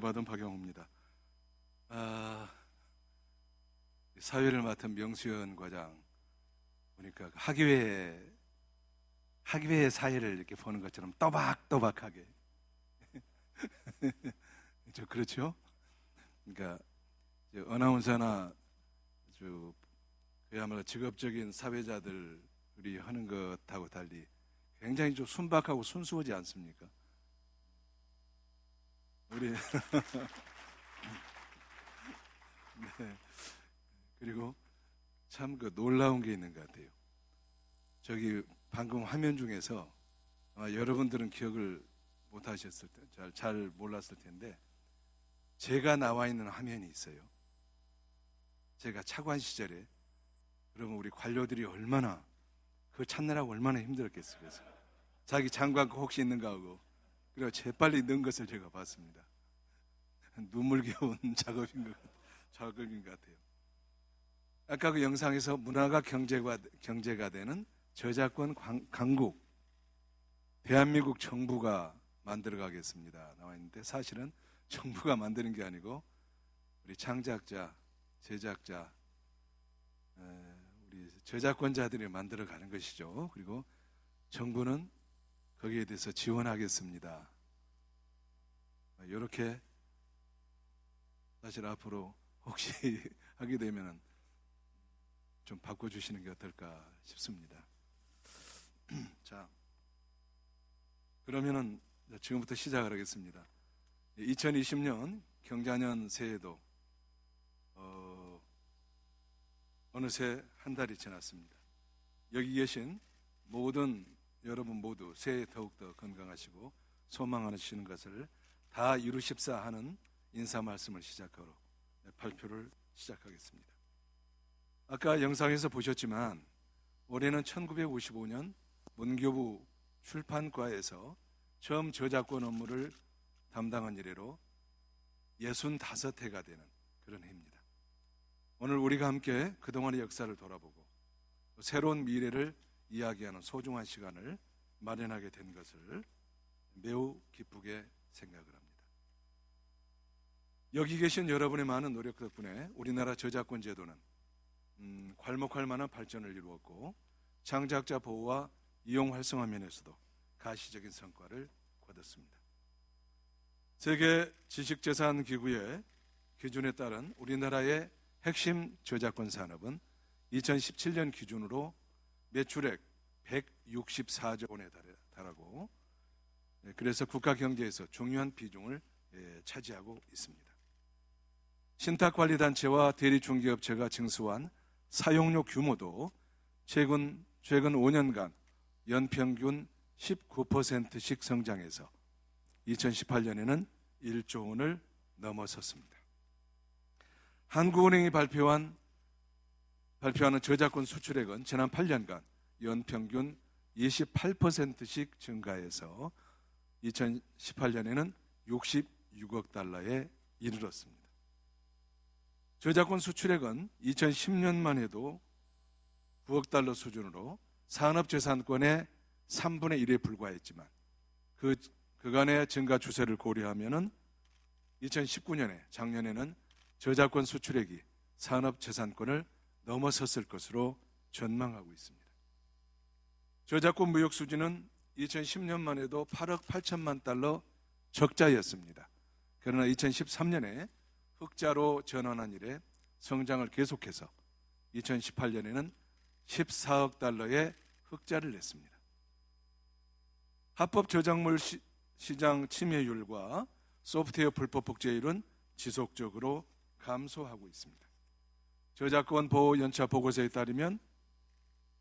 받은 박영호입니다. 사회를 맡은 명수현 과장 보니까 학예회 사회를 이렇게 보는 것처럼 또박또박하게 그렇죠? 그러니까 어나운서나 그야말로 직업적인 사회자들이 하는 것하고 달리 굉장히 좀 순박하고 순수하지 않습니까? 우리 네. 그리고 참 놀라운 게 있는 것 같아요. 저기 방금 화면 중에서 아마 여러분들은 기억을 못 하셨을 때, 잘 몰랐을 텐데, 제가 나와 있는 화면이 있어요. 제가 차관 시절에. 그러면 우리 관료들이 얼마나 그걸 찾느라고 얼마나 힘들었겠어요. 그래서 자기 장관 혹시 있는가 하고, 그리고 재빨리 넣은 것을 제가 봤습니다. 눈물겨운 작업인 것 같아요. 아까 그 영상에서 문화가 경제가 되는 저작권 강국, 대한민국 정부가 만들어가겠습니다 나와 있는데, 사실은 정부가 만드는 게 아니고 우리 창작자, 제작자, 우리 저작권자들이 만들어가는 것이죠. 그리고 정부는 거기에 대해서 지원하겠습니다. 이렇게 사실 앞으로 혹시 하게 되면 좀 바꿔주시는 게 어떨까 싶습니다. 자, 그러면은 지금부터 시작을 하겠습니다. 2020년 경자년 새해도 어느새 한 달이 지났습니다. 여기 계신 모든 여러분 모두 새해 더욱더 건강하시고 소망하시는 것을 다 이루십사 하는 인사 말씀을 시작하러 발표를 시작하겠습니다. 아까 영상에서 보셨지만 올해는 1955년 문교부 출판과에서 처음 저작권 업무를 담당한 이래로 65해가 되는 그런 해입니다. 오늘 우리가 함께 그동안의 역사를 돌아보고 새로운 미래를 이야기하는 소중한 시간을 마련하게 된 것을 매우 기쁘게 생각을 합니다. 여기 계신 여러분의 많은 노력 덕분에 우리나라 저작권 제도는 괄목할 만한 발전을 이루었고, 창작자 보호와 이용 활성화 면에서도 가시적인 성과를 거뒀습니다. 세계 지식재산기구의 기준에 따른 우리나라의 핵심 저작권 산업은 2017년 기준으로 매출액 164조 원에 달하고, 그래서 국가 경제에서 중요한 비중을 차지하고 있습니다. 신탁관리단체와 대리중개업체가 징수한 사용료 규모도 최근 5년간 연평균 19%씩 성장해서 2018년에는 1조 원을 넘어섰습니다. 한국은행이 발표하는 저작권 수출액은 지난 8년간 연평균 28%씩 증가해서 2018년에는 66억 달러에 이르렀습니다. 저작권 수출액은 2010년만 해도 9억 달러 수준으로 산업재산권의 3분의 1에 불과했지만 그간의 증가 추세를 고려하면 2019년에 작년에는 저작권 수출액이 산업재산권을 넘어섰을 것으로 전망하고 있습니다. 저작권 무역 수지는 2010년만 해도 8억 8천만 달러 적자였습니다. 그러나 2013년에 흑자로 전환한 이래 성장을 계속해서 2018년에는 14억 달러의 흑자를 냈습니다. 합법 저작물 시장 침해율과 소프트웨어 불법 복제율은 지속적으로 감소하고 있습니다. 저작권 보호 연차 보고서에 따르면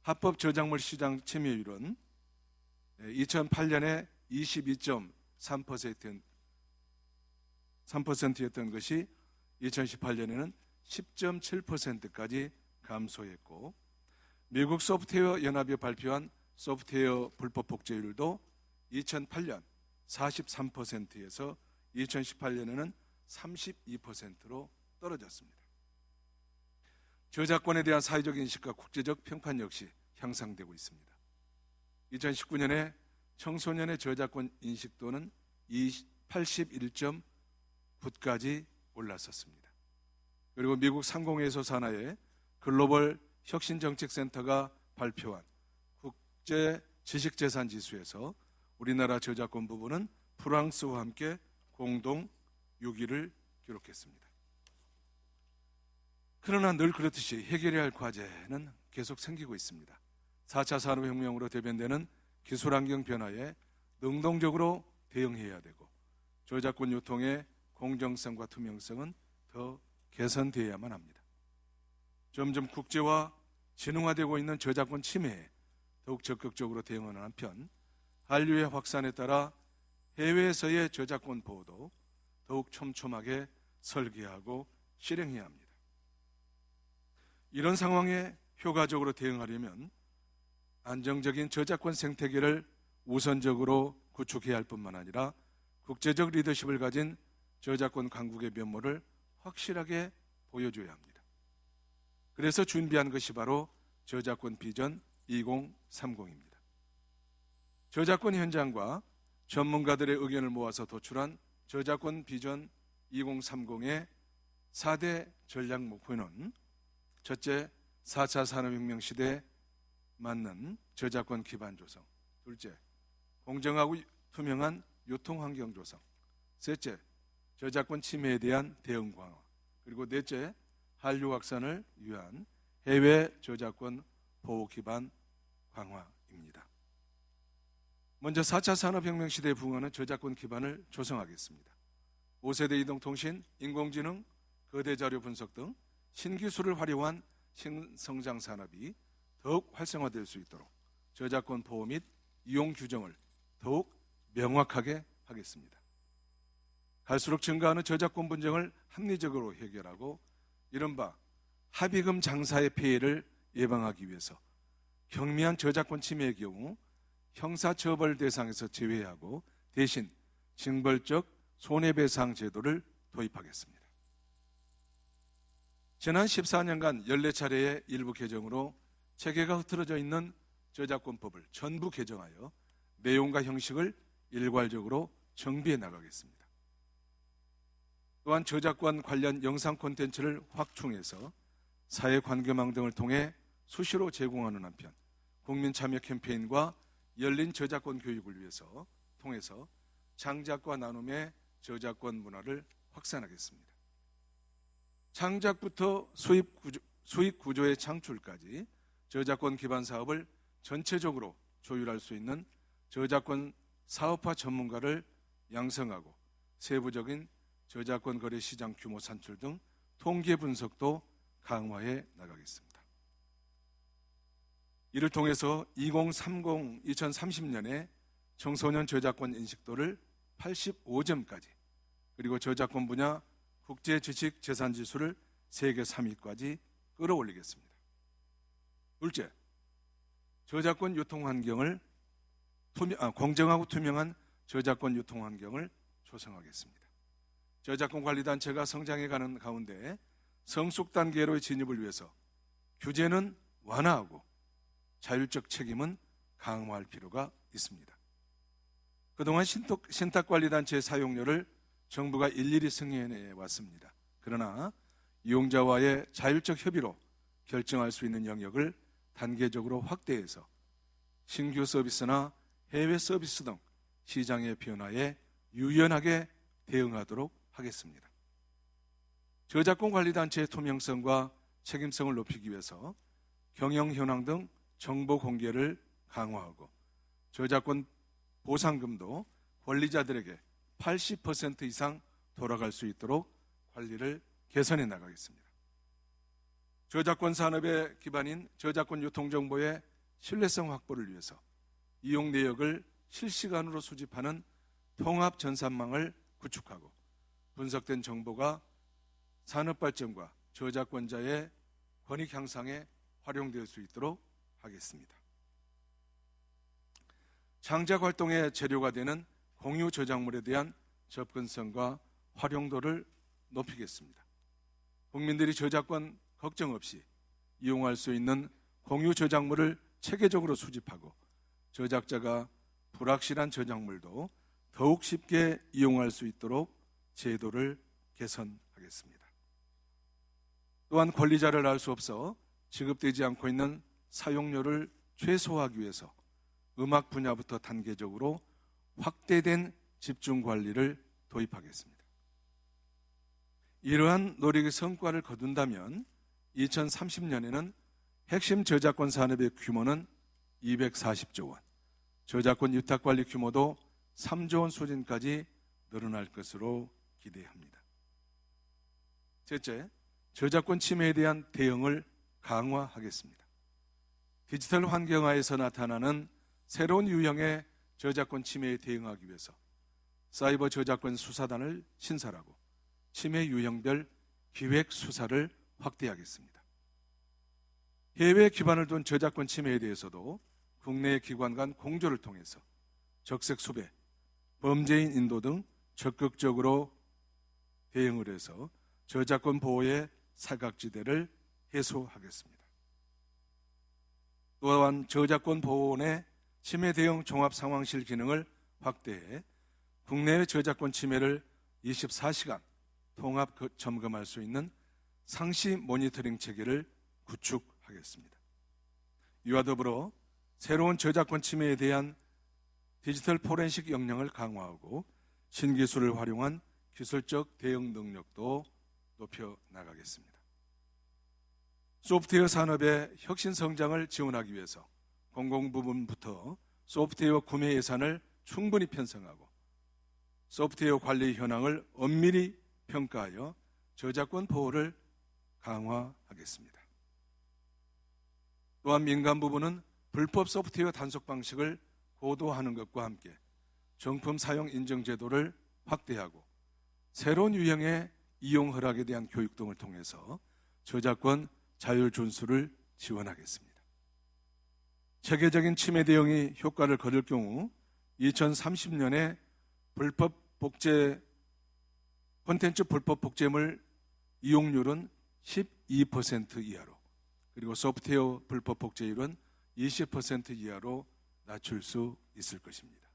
합법 저작물 시장 침해율은 2008년에 22.3%였던 것이 2018년에는 10.7%까지 감소했고, 미국 소프트웨어 연합이 발표한 소프트웨어 불법 복제율도 2008년 43%에서 2018년에는 32%로 떨어졌습니다. 저작권에 대한 사회적 인식과 국제적 평판 역시 향상되고 있습니다. 2019년에 청소년의 저작권 인식도는 81.9% 붓까지 올랐었습니다. 그리고 미국 상공회의소 산하의 글로벌 혁신정책센터가 발표한 국제 지식재산 지수에서 우리나라 저작권 부분은 프랑스와 함께 공동 6위를 기록했습니다. 그러나 늘 그렇듯이 해결해야 할 과제는 계속 생기고 있습니다. 4차 산업혁명으로 대변되는 기술환경 변화에 능동적으로 대응해야 되고 저작권 유통의 공정성과 투명성은 더 개선되어야만 합니다. 점점 국제화, 진흥화되고 있는 저작권 침해에 더욱 적극적으로 대응하는 한편 한류의 확산에 따라 해외에서의 저작권 보호도 더욱 촘촘하게 설계하고 실행해야 합니다. 이런 상황에 효과적으로 대응하려면 안정적인 저작권 생태계를 우선적으로 구축해야 할 뿐만 아니라 국제적 리더십을 가진 저작권 강국의 면모를 확실하게 보여줘야 합니다. 그래서 준비한 것이 바로 저작권 비전 2030입니다. 저작권 현장과 전문가들의 의견을 모아서 도출한 저작권 비전 2030의 4대 전략 목표는 첫째, 4차 산업혁명 시대에 맞는 저작권 기반 조성. 둘째, 공정하고 투명한 유통환경 조성. 셋째, 저작권 침해에 대한 대응 강화. 그리고 넷째, 한류 확산을 위한 해외 저작권 보호 기반 강화입니다. 먼저 4차 산업혁명 시대에 부응하는 저작권 기반을 조성하겠습니다. 5세대 이동통신, 인공지능, 거대 자료 분석 등 신기술을 활용한 신성장 산업이 더욱 활성화될 수 있도록 저작권 보호 및 이용 규정을 더욱 명확하게 하겠습니다. 갈수록 증가하는 저작권 분쟁을 합리적으로 해결하고 이른바 합의금 장사의 피해를 예방하기 위해서 경미한 저작권 침해의 경우 형사처벌 대상에서 제외하고 대신 징벌적 손해배상 제도를 도입하겠습니다. 지난 14년간 14차례의 일부 개정으로 체계가 흐트러져 있는 저작권법을 전부 개정하여 내용과 형식을 일괄적으로 정비해 나가겠습니다. 또한 저작권 관련 영상 콘텐츠를 확충해서 사회관계망 등을 통해 수시로 제공하는 한편 국민 참여 캠페인과 열린 저작권 교육을 위해서 통해서 창작과 나눔의 저작권 문화를 확산하겠습니다. 창작부터 수익 구조의 창출까지 저작권 기반 사업을 전체적으로 조율할 수 있는 저작권 사업화 전문가를 양성하고 세부적인 저작권 거래 시장 규모 산출 등 통계 분석도 강화해 나가겠습니다. 이를 통해서 2030년에 청소년 저작권 인식도를 85점까지 그리고 저작권 분야 국제 지식 재산 지수를 세계 3위까지 끌어올리겠습니다. 둘째, 저작권 유통 환경을 공정하고 투명한 저작권 유통 환경을 조성하겠습니다. 저작권 관리 단체가 성장해가는 가운데 성숙 단계로의 진입을 위해서 규제는 완화하고 자율적 책임은 강화할 필요가 있습니다. 그동안 신탁관리단체의 사용료를 정부가 일일이 승인해 왔습니다. 그러나 이용자와의 자율적 협의로 결정할 수 있는 영역을 단계적으로 확대해서 신규 서비스나 해외 서비스 등 시장의 변화에 유연하게 대응하도록 하겠습니다. 저작권 관리단체의 투명성과 책임성을 높이기 위해서 경영 현황 등 정보 공개를 강화하고 저작권 보상금도 권리자들에게 80% 이상 돌아갈 수 있도록 관리를 개선해 나가겠습니다. 저작권 산업의 기반인 저작권 유통정보의 신뢰성 확보를 위해서 이용 내역을 실시간으로 수집하는 통합 전산망을 구축하고 분석된 정보가 산업 발전과 저작권자의 권익 향상에 활용될 수 있도록 하겠습니다. 창작 활동의 재료가 되는 공유 저작물에 대한 접근성과 활용도를 높이겠습니다. 국민들이 저작권 걱정 없이 이용할 수 있는 공유 저작물을 체계적으로 수집하고 저작자가 불확실한 저작물도 더욱 쉽게 이용할 수 있도록 제도를 개선하겠습니다. 또한 권리자를 알 수 없어 지급되지 않고 있는 사용료를 최소화하기 위해서 음악 분야부터 단계적으로 확대된 집중 관리를 도입하겠습니다. 이러한 노력의 성과를 거둔다면 2030년에는 핵심 저작권 산업의 규모는 240조 원, 저작권 위탁관리 규모도 3조 원 수준까지 늘어날 것으로 기대합니다. 셋째, 저작권 침해에 대한 대응을 강화하겠습니다. 디지털 환경하에서 나타나는 새로운 유형의 저작권 침해에 대응하기 위해서 사이버 저작권 수사단을 신설하고 침해 유형별 기획 수사를 확대하겠습니다. 해외 기반을 둔 저작권 침해에 대해서도 국내 기관 간 공조를 통해서 적색 수배, 범죄인 인도 등 적극적으로 대응을 해서 저작권 보호의 사각지대를 해소하겠습니다. 또한 저작권 보호원의 침해 대응 종합상황실 기능을 확대해 국내의 저작권 침해를 24시간 통합 점검할 수 있는 상시 모니터링 체계를 구축하겠습니다. 이와 더불어 새로운 저작권 침해에 대한 디지털 포렌식 역량을 강화하고 신기술을 활용한 기술적 대응 능력도 높여 나가겠습니다. 소프트웨어 산업의 혁신 성장을 지원하기 위해서 공공부문부터 소프트웨어 구매 예산을 충분히 편성하고 소프트웨어 관리 현황을 엄밀히 평가하여 저작권 보호를 강화하겠습니다. 또한 민간 부분은 불법 소프트웨어 단속 방식을 고도화하는 것과 함께 정품 사용 인증 제도를 확대하고 새로운 유형의 이용 허락에 대한 교육 등을 통해서 저작권 자율 준수를 지원하겠습니다. 체계적인 침해 대응이 효과를 거둘 경우 2030년에 콘텐츠 불법 복제물 이용률은 12% 이하로, 그리고 소프트웨어 불법 복제율은 20% 이하로 낮출 수 있을 것입니다.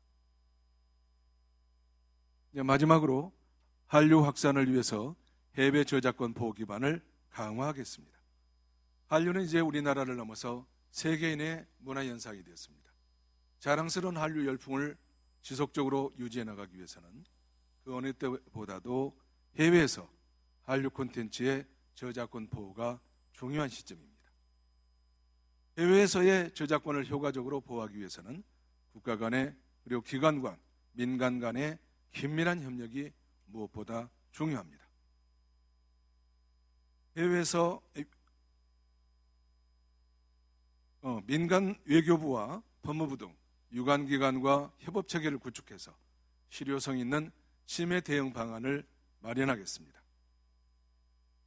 마지막으로 한류 확산을 위해서 해외 저작권 보호 기반을 강화하겠습니다. 한류는 이제 우리나라를 넘어서 세계인의 문화현상이 되었습니다. 자랑스러운 한류 열풍을 지속적으로 유지해 나가기 위해서는 그 어느 때보다도 해외에서 한류 콘텐츠의 저작권 보호가 중요한 시점입니다. 해외에서의 저작권을 효과적으로 보호하기 위해서는 국가 간의 그리고 기관 간, 민간 간의 긴밀한 협력이 무엇보다 중요합니다. 해외에서 민간 외교부와 법무부 등 유관기관과 협업체계를 구축해서 실효성 있는 침해 대응 방안을 마련하겠습니다.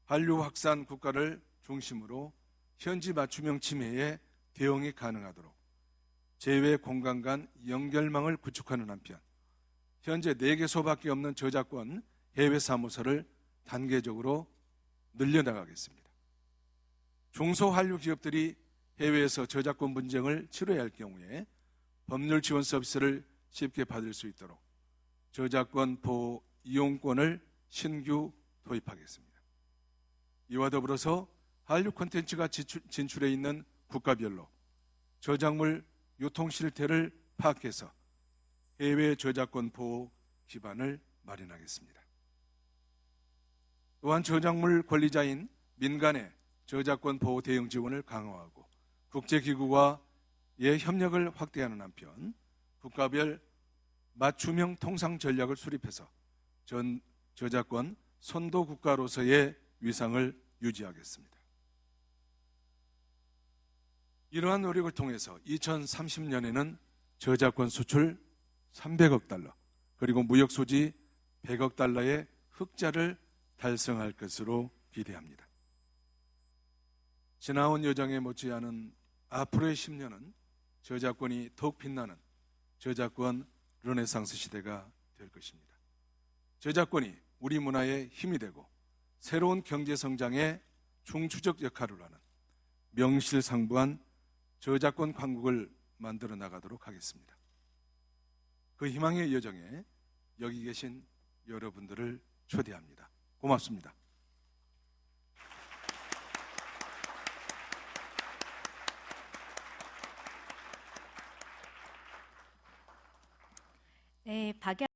한류 확산 국가를 중심으로 현지 맞춤형 침해에 대응이 가능하도록 제외 공간 간 연결망을 구축하는 한편 현재 4개소밖에 없는 저작권 해외 사무소를 단계적으로 늘려나가겠습니다. 중소한류 기업들이 해외에서 저작권 분쟁을 치러야 할 경우에 법률 지원 서비스를 쉽게 받을 수 있도록 저작권 보호 이용권을 신규 도입하겠습니다. 이와 더불어서 한류 콘텐츠가 진출해 있는 국가별로 저작물 유통 실태를 파악해서 해외 저작권 보호 기반을 마련하겠습니다. 또한 저작물 권리자인 민간의 저작권 보호 대응 지원을 강화하고 국제기구와의 협력을 확대하는 한편 국가별 맞춤형 통상 전략을 수립해서 저작권 선도 국가로서의 위상을 유지하겠습니다. 이러한 노력을 통해서 2030년에는 저작권 수출 300억 달러 그리고 무역 수지 100억 달러의 흑자를 달성할 것으로 기대합니다. 지나온 여정에 못지않은 앞으로의 10년은 저작권이 더욱 빛나는 저작권 르네상스 시대가 될 것입니다. 저작권이 우리 문화의 힘이 되고 새로운 경제 성장의 중추적 역할을 하는 명실상부한 저작권 강국을 만들어 나가도록 하겠습니다. 그 희망의 여정에 여기 계신 여러분들을 초대합니다. 고맙습니다. 네,